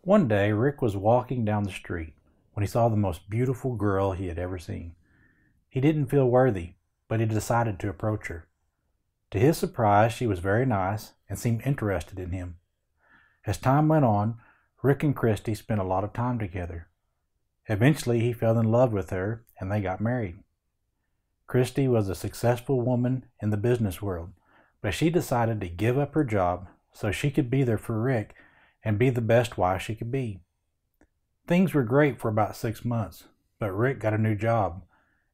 One day, Rick was walking down the street when he saw the most beautiful girl he had ever seen. He didn't feel worthy, but he decided to approach her. To his surprise, she was very nice and seemed interested in him. As time went on, Rick and Christy spent a lot of time together. Eventually, he fell in love with her and they got married. Christy was a successful woman in the business world, but she decided to give up her job so she could be there for Rick and be the best wife she could be. Things were great for about 6 months, but Rick got a new job,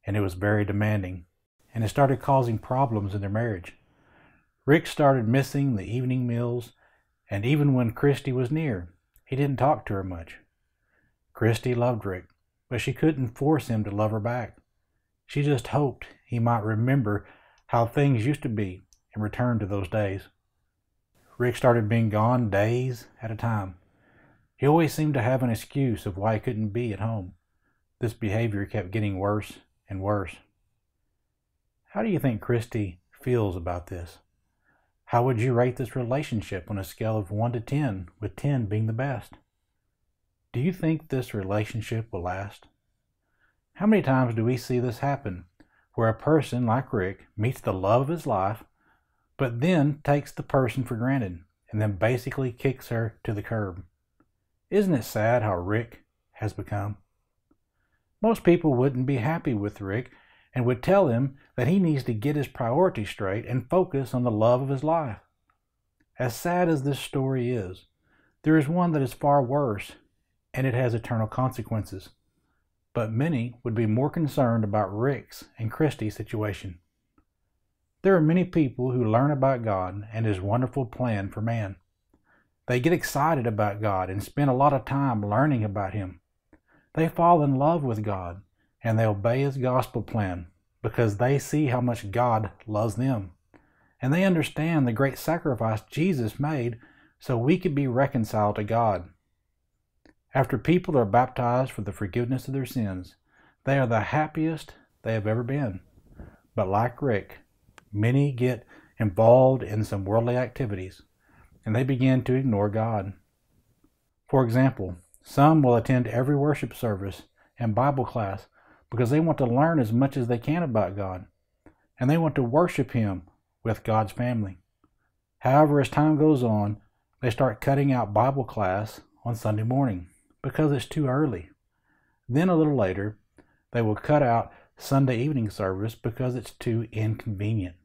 and it was very demanding, and it started causing problems in their marriage. Rick started missing the evening meals, and even when Christy was near, he didn't talk to her much. Christy loved Rick, but she couldn't force him to love her back. She just hoped he might remember how things used to be and return to those days. Rick started being gone days at a time. He always seemed to have an excuse of why he couldn't be at home. This behavior kept getting worse and worse. How do you think Christy feels about this? How would you rate this relationship on a scale of 1 to 10, with 10 being the best? Do you think this relationship will last? How many times do we see this happen, where a person like Rick meets the love of his life, but then takes the person for granted, and then basically kicks her to the curb? Isn't it sad how Rick has become? Most people wouldn't be happy with Rick and would tell him that he needs to get his priorities straight and focus on the love of his life. As sad as this story is, there is one that is far worse, and it has eternal consequences. But many would be more concerned about Rick's and Christy's situation. There are many people who learn about God and His wonderful plan for man. They get excited about God and spend a lot of time learning about Him. They fall in love with God and they obey His gospel plan because they see how much God loves them. And they understand the great sacrifice Jesus made so we could be reconciled to God. After people are baptized for the forgiveness of their sins, they are the happiest they have ever been. But like Rick, many get involved in some worldly activities, and they begin to ignore God. For example, some will attend every worship service and Bible class because they want to learn as much as they can about God, and they want to worship Him with God's family. However, as time goes on, they start cutting out Bible class on Sunday morning because it's too early. Then a little later, they will cut out Sunday evening service because it's too inconvenient.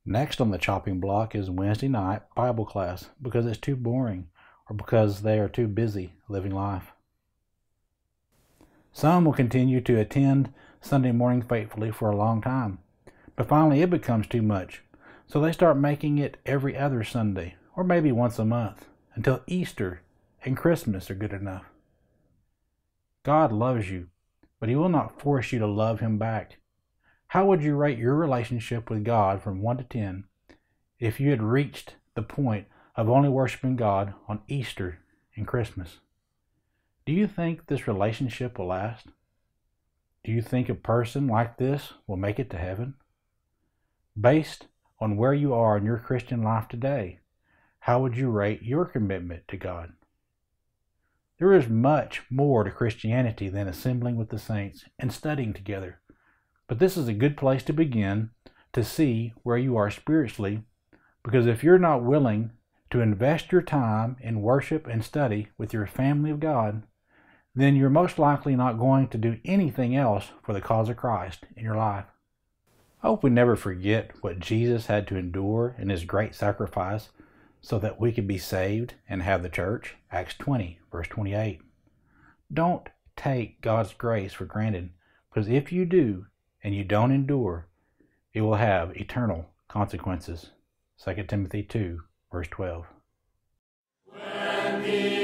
Next on the chopping block is Wednesday night Bible class because it's too boring or because they are too busy living life. Some will continue to attend Sunday morning faithfully for a long time, but finally it becomes too much, so they start making it every other Sunday or maybe once a month until Easter and Christmas are good enough. God loves you, but He will not force you to love Him back. How would you rate your relationship with God from 1 to 10 if you had reached the point of only worshiping God on Easter and Christmas? Do you think this relationship will last? Do you think a person like this will make it to heaven? Based on where you are in your Christian life today, how would you rate your commitment to God? There is much more to Christianity than assembling with the saints and studying together. But this is a good place to begin to see where you are spiritually, because if you're not willing to invest your time in worship and study with your family of God, then you're most likely not going to do anything else for the cause of Christ in your life. I hope we never forget what Jesus had to endure in His great sacrifice so that we could be saved and have the church. Acts 20, verse 28. Don't take God's grace for granted, because if you do and you don't endure, it will have eternal consequences. 2 Timothy 2, verse 12. When the